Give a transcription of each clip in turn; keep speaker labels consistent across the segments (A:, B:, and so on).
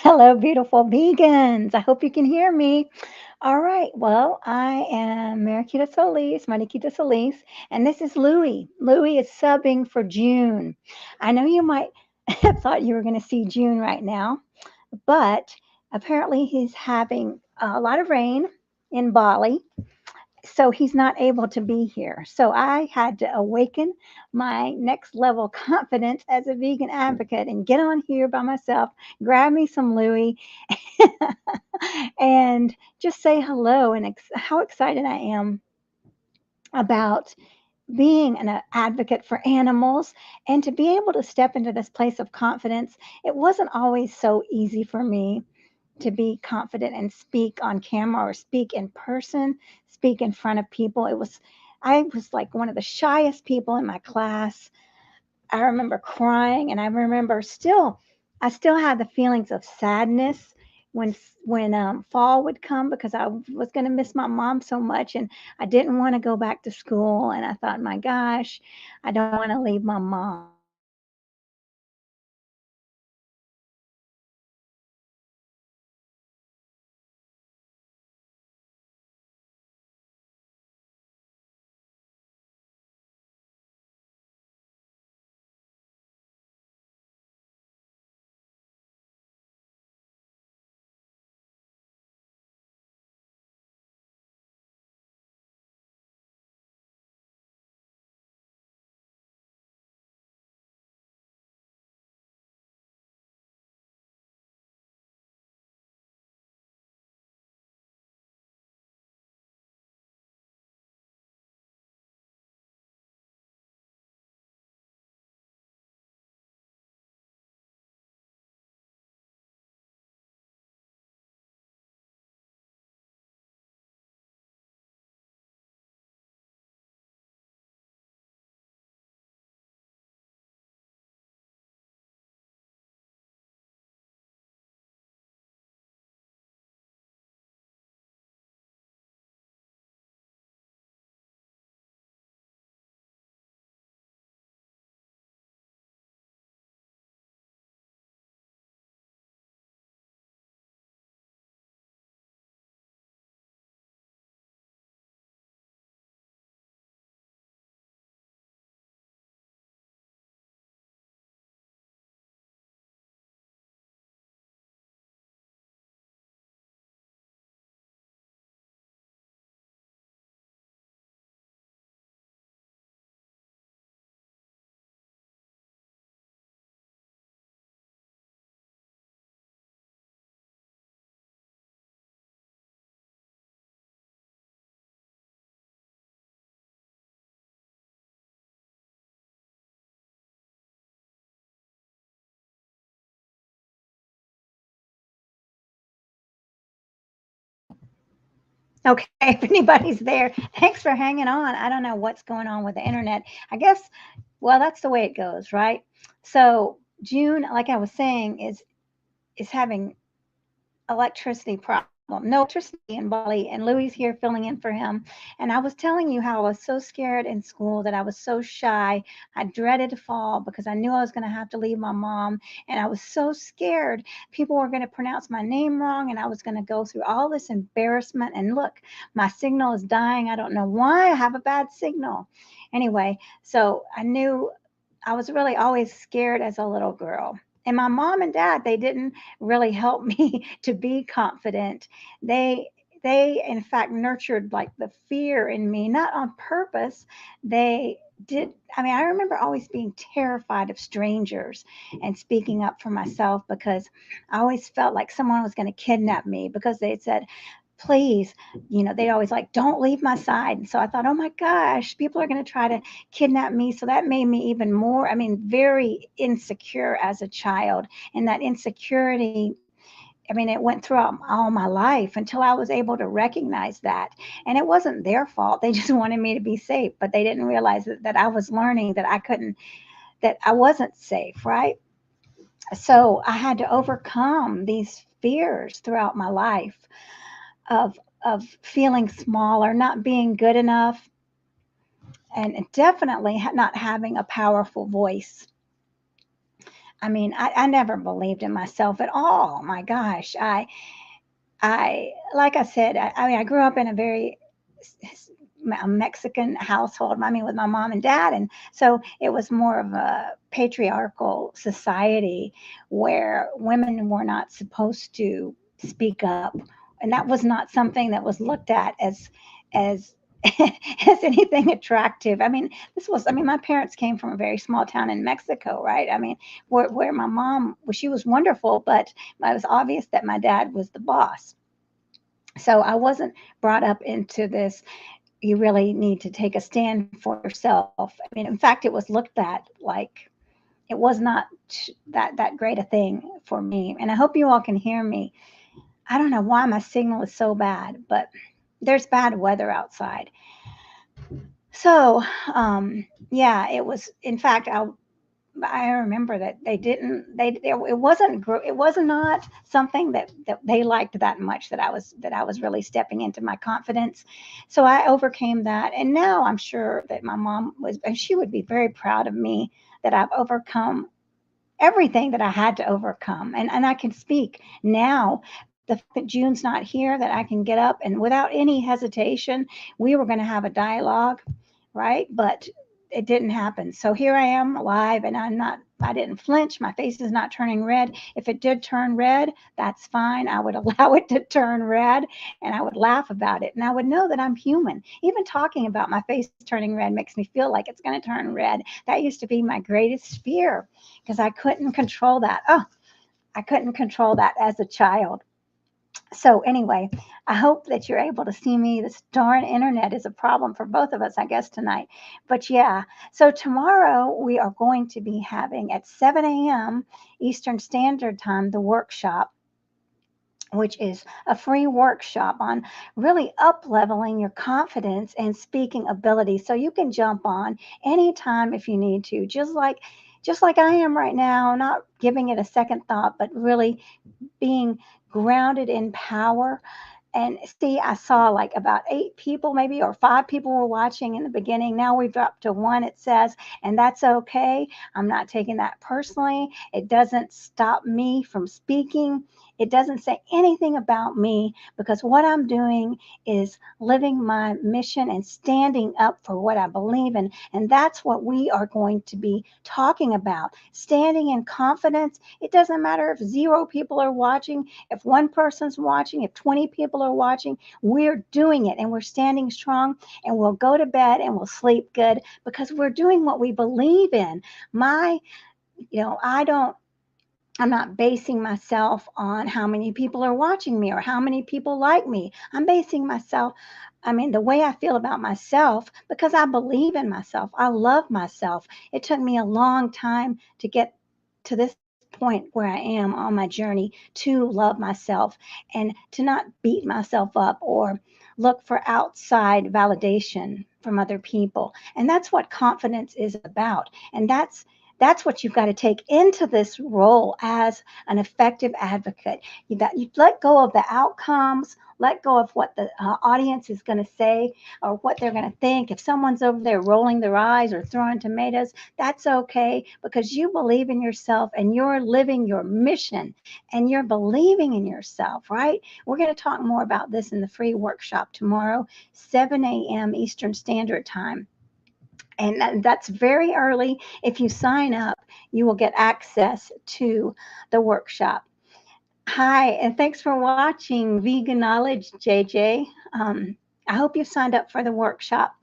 A: Hello, beautiful vegans. I hope you can hear me. All right. Well, I am Mariquita Solis, and this is Louie. Louie is subbing for June. I know you might have thought you were going to see June right now, but apparently he's having a lot of rain in Bali, so he's not able to be here. So I had to awaken my next level confidence as a vegan advocate and get on here by myself, grab me some Louie, and just say hello and how excited I am about being an advocate for animals and to be able to step into this place of confidence. It wasn't always so easy for me to be confident and speak on camera or speak in person, speak in front of people. I was like one of the shyest people in my class. I remember crying, and I still had the feelings of sadness when fall would come because I was going to miss my mom so much, and I didn't want to go back to school. And I thought, my gosh, I don't want to leave my mom. So I decided to step into Okay, if anybody's there, thanks for hanging on. I don't know what's going on with the internet. I guess, well, that's the way it goes, right? So June, like I was saying, is having electricity problem. No electricity in Bali, and Louis here filling in for him. And I was telling you how I was so scared in school that I was so shy. I dreaded to fall because I knew I was going to have to leave my mom, and I was so scared people were going to pronounce my name wrong, and I was going to go through all this embarrassment. And look, my signal is dying. I don't know why I have a bad signal. Anyway, so I knew I was really always scared as a little girl. And my mom and dad, they didn't really help me to be confident. They they in fact nurtured like the fear in me, not on purpose. They did. I mean, I remember always being terrified of strangers and speaking up for myself because I always felt like someone was going to kidnap me because they said, please, they always like, don't leave my side. And so I thought, oh my gosh, people are going to try to kidnap me. So that made me even more, I mean, very insecure as a child. And that insecurity, I mean, it went throughout all my life until I was able to recognize that. And it wasn't their fault. They just wanted me to be safe, but they didn't realize that I was learning that that I wasn't safe, right? So I had to overcome these fears throughout my life of of feeling smaller, not being good enough, and definitely not having a powerful voice. I mean, I never believed in myself at all. My gosh, like I said, I mean, I grew up in a very a Mexican household. I mean, with my mom and dad, and so it was more of a patriarchal society where women were not supposed to speak up, and that was not something that was looked at as as anything attractive. I mean, this was. I mean, my parents came from a very small town in Mexico, right? I mean, where my mom, well, she was wonderful, but it was obvious that my dad was the boss. So I wasn't brought up into this. You really need to take a stand for yourself. I mean, in fact, it was looked at like it was not that great a thing for me. And I hope you all can hear me. I don't know why my signal is so bad, but there's bad weather outside. So, yeah, it was. In fact, I remember that they didn't. It wasn't. It was not something that they liked that much. That I was really stepping into my confidence. So I overcame that, and now I'm sure that my mom was, and she would be very proud of me that I've overcome everything that I had to overcome. And I can speak now. The fact that June's not here, that I can get up and without any hesitation, we were going to have a dialogue, right? But it didn't happen. So here I am live, and I didn't flinch. My face is not turning red. If it did turn red, that's fine. I would allow it to turn red, and I would laugh about it. And I would know that I'm human. Even talking about my face turning red makes me feel like it's going to turn red. That used to be my greatest fear because I couldn't control that. Oh, I couldn't control that as a child. So anyway, I hope that you're able to see me. This darn internet is a problem for both of us, I guess, tonight. But yeah, so tomorrow we are going to be having at 7 a.m. Eastern Standard Time the workshop, which is a free workshop on really up leveling your confidence and speaking ability. So you can jump on anytime if you need to, just like I am right now, not giving it a second thought, but really being grounded in power. And see, I saw like about 8 people, maybe, or 5 people were watching in the beginning. Now we've dropped to one, it says, and that's okay. I'm not taking that personally. It doesn't stop me from speaking. It doesn't say anything about me because what I'm doing is living my mission and standing up for what I believe in. And that's what we are going to be talking about. Standing in confidence. It doesn't matter if 0 people are watching, if one person's watching, if 20 people are watching, we're doing it and we're standing strong, and we'll go to bed and we'll sleep good because we're doing what we believe in. My, I don't, I'm not basing myself on how many people are watching me or how many people like me. I'm basing myself, I mean, the way I feel about myself because I believe in myself. I love myself. It took me a long time to get to this point where I am on my journey to love myself and to not beat myself up or look for outside validation from other people. And that's what confidence is about. And that's what you've got to take into this role as an effective advocate. You let go of the outcomes, let go of what the audience is going to say or what they're going to think. If someone's over there rolling their eyes or throwing tomatoes, that's okay because you believe in yourself and you're living your mission and you're believing in yourself, right? We're going to talk more about this in the free workshop tomorrow, 7 a.m. Eastern Standard Time. And that's very early. If you sign up, you will get access to the workshop. Hi, and thanks for watching Vegan Knowledge, JJ. I hope you signed up for the workshop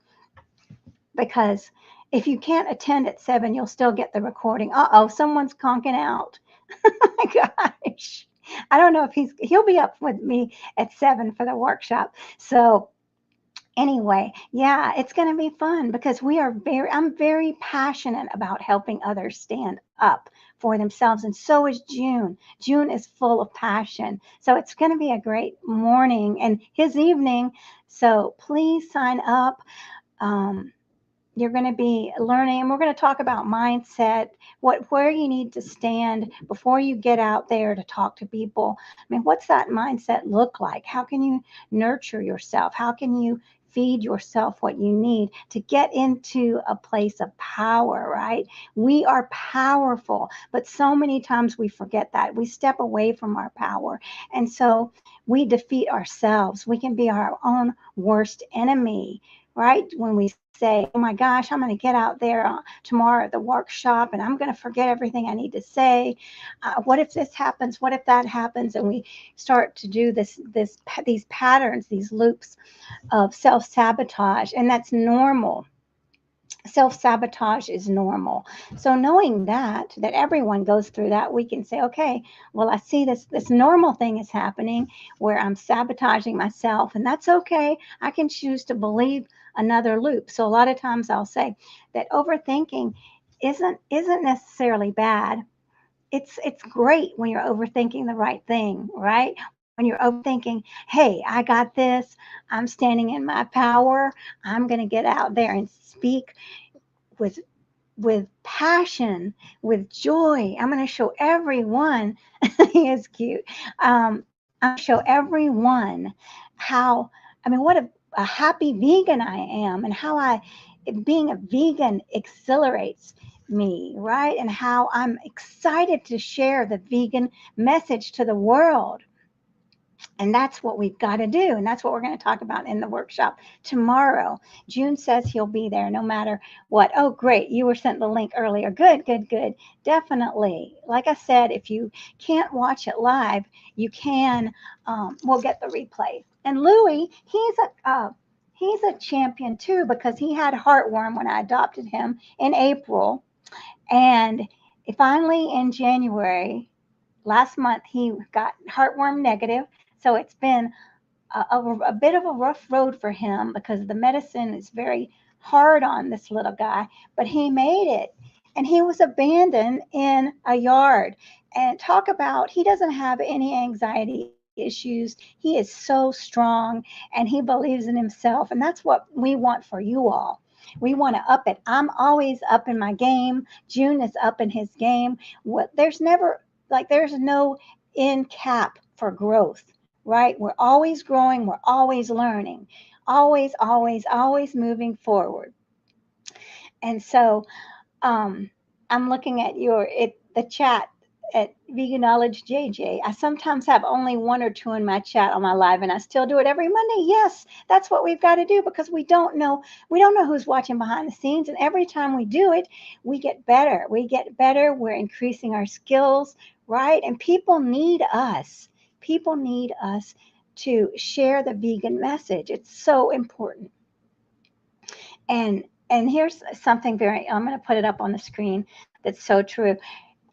A: because if you can't attend at 7, you'll still get the recording. Uh-oh, someone's conking out. Oh my gosh. I don't know if he'll be up with me at 7 for the workshop. So anyway, yeah, it's going to be fun because I'm very passionate about helping others stand up for themselves. And so is June. June is full of passion. So it's going to be a great morning and his evening. So please sign up. Um, you're going to be learning, and we're going to talk about mindset, where you need to stand before you get out there to talk to people. I mean, what's that mindset look like? How can you nurture yourself? How can you feed yourself what you need to get into a place of power, right? We are powerful, but so many times we forget that. We step away from our power. And so we defeat ourselves. We can be our own worst enemy, right? When we say, oh my gosh, I'm going to get out there tomorrow at the workshop and I'm going to forget everything I need to say. What if this happens? What if that happens? And we start to do these patterns, these loops of self-sabotage, and that's normal. Self-sabotage is normal. So knowing that everyone goes through that, we can say, okay, well, I see this normal thing is happening where I'm sabotaging myself, and that's okay. I can choose to believe another loop. So a lot of times I'll say that overthinking isn't necessarily bad. It's great when you're overthinking the right thing, right? When you're overthinking, hey, I got this, I'm standing in my power, I'm going to get out there and speak with passion, with joy. I'm going to show everyone. He is cute. I'm going to show everyone how. I mean, what a happy vegan I am, and how being a vegan exhilarates me, right? And how I'm excited to share the vegan message to the world. And that's what we've got to do. And that's what we're going to talk about in the workshop tomorrow. June says he'll be there no matter what. Oh, great. You were sent the link earlier. Good, good, good. Definitely. Like I said, if you can't watch it live, you can, we'll get the replay. And Louie, he's a champion too, because he had heartworm when I adopted him in April. And finally in January, last month, he got heartworm negative. So it's been a bit of a rough road for him because the medicine is very hard on this little guy, but he made it. And he was abandoned in a yard. And talk about, he doesn't have any anxiety issues. He is so strong and he believes in himself. And that's what we want for you all. We want to up it. I'm always up in my game. June is up in his game. There's never, like, there's no end cap for growth, right? We're always growing, we're always learning, always, always, always moving forward. And so I'm looking at the chat at Vegan Knowledge JJ. I sometimes have only one or two in my chat on my live, and I still do it every Monday. Yes, that's what we've got to do, because we don't know who's watching behind the scenes, and every time we do it, we get better. We get better. We're increasing our skills, right? And people need us. People need us to share the vegan message. It's so important. And here's something I'm going to put it up on the screen that's so true.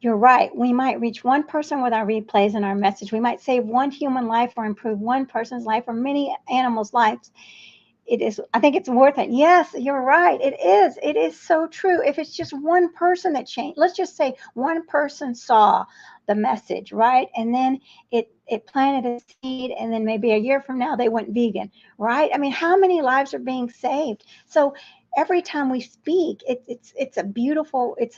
A: You're right. We might reach one person with our replays and our message. We might save one human life or improve one person's life or many animals' lives. I think it's worth it. Yes, you're right. It is so true. If it's just one person that changed, let's just say one person saw the message, right? And then it planted a seed, and then maybe a year from now they went vegan, right? I mean, how many lives are being saved? So every time we speak, it's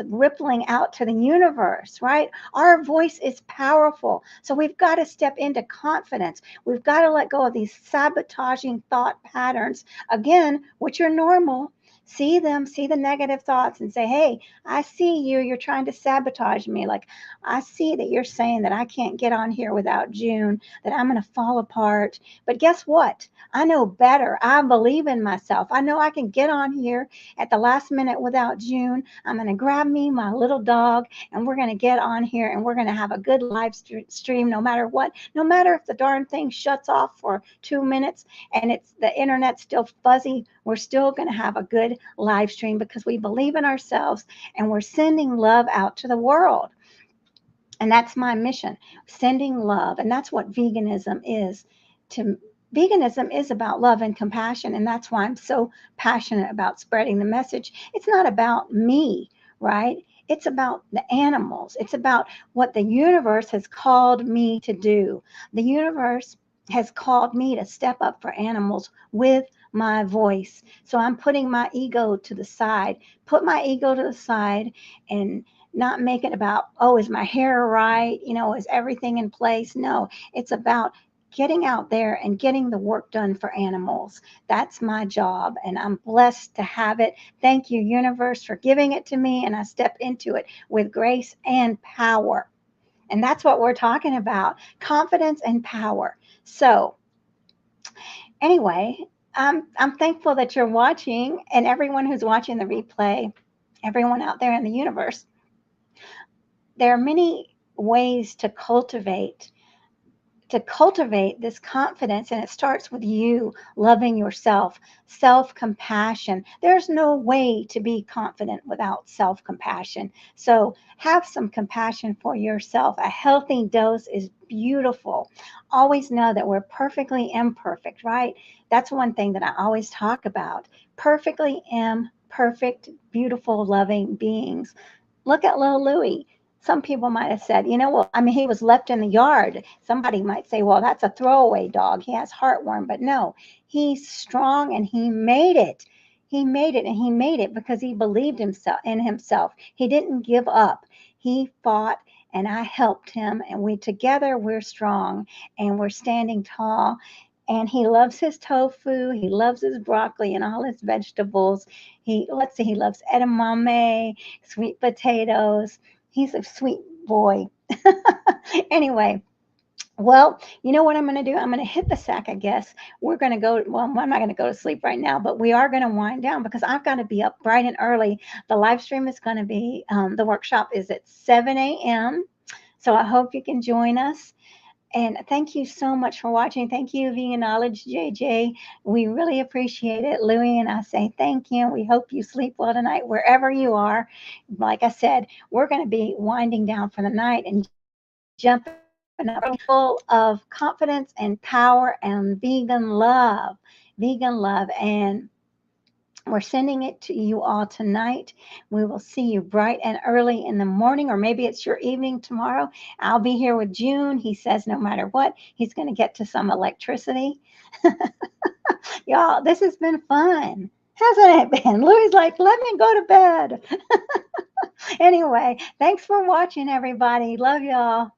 A: rippling out to the universe, right? Our voice is powerful. So we've got to step into confidence. We've got to let go of these sabotaging thought patterns, again, which are normal. See them, see the negative thoughts, and say, hey, I see you. You're trying to sabotage me. Like, I see that you're saying that I can't get on here without June, that I'm going to fall apart. But guess what? I know better. I believe in myself. I know I can get on here at the last minute without June. I'm going to grab me my little dog, and we're going to get on here, and we're going to have a good live stream no matter what. No matter if the darn thing shuts off for 2 minutes and the internet's still fuzzy, we're still going to have a good live stream because we believe in ourselves and we're sending love out to the world. And that's my mission, sending love. And that's what veganism is. Veganism is about love and compassion. And that's why I'm so passionate about spreading the message. It's not about me, right? It's about the animals. It's about what the universe has called me to do. The universe has called me to step up for animals with my voice. So I'm putting my ego to the side, and not make it about, oh, is my hair right? Is everything in place? No, it's about getting out there and getting the work done for animals. That's my job, and I'm blessed to have it. Thank you, universe, for giving it to me, and I step into it with grace and power. And that's what we're talking about, confidence and power. So, anyway, I'm thankful that you're watching, and everyone who's watching the replay, everyone out there in the universe. There are many ways to cultivate this confidence, and it starts with you loving yourself. Self-compassion, there's no way to be confident without self-compassion. So have some compassion for yourself. A healthy dose is beautiful. Always know that we're perfectly imperfect, right? That's one thing that I always talk about. Perfectly imperfect, beautiful, loving beings. Look at little Louis. Some people might have said, well, I mean, he was left in the yard. Somebody might say, well, that's a throwaway dog. He has heartworm. But no, he's strong and he made it. He made it, and he made it because he believed in himself. He didn't give up. He fought, and I helped him, and we're strong, and we're standing tall. And he loves his tofu. He loves his broccoli and all his vegetables. He loves edamame, sweet potatoes. He's a sweet boy. Anyway, well, you know what I'm going to do? I'm going to hit the sack, I guess. We're going to go. Well, I'm not going to go to sleep right now, but we are going to wind down because I've got to be up bright and early. The live stream is going to be, the workshop is at 7 a.m. So I hope you can join us. And thank you so much for watching. Thank you, Vegan Knowledge, JJ. We really appreciate it. Louie and I say thank you. We hope you sleep well tonight, wherever you are. Like I said, we're going to be winding down for the night and jumping up full of confidence and power and vegan love. Vegan love. And we're sending it to you all tonight. We will see you bright and early in the morning, or maybe it's your evening tomorrow. I'll be here with June. He says no matter what, he's going to get to some electricity. Y'all, this has been fun. Hasn't it been? Louie's like, let me go to bed. Anyway, thanks for watching, everybody. Love y'all.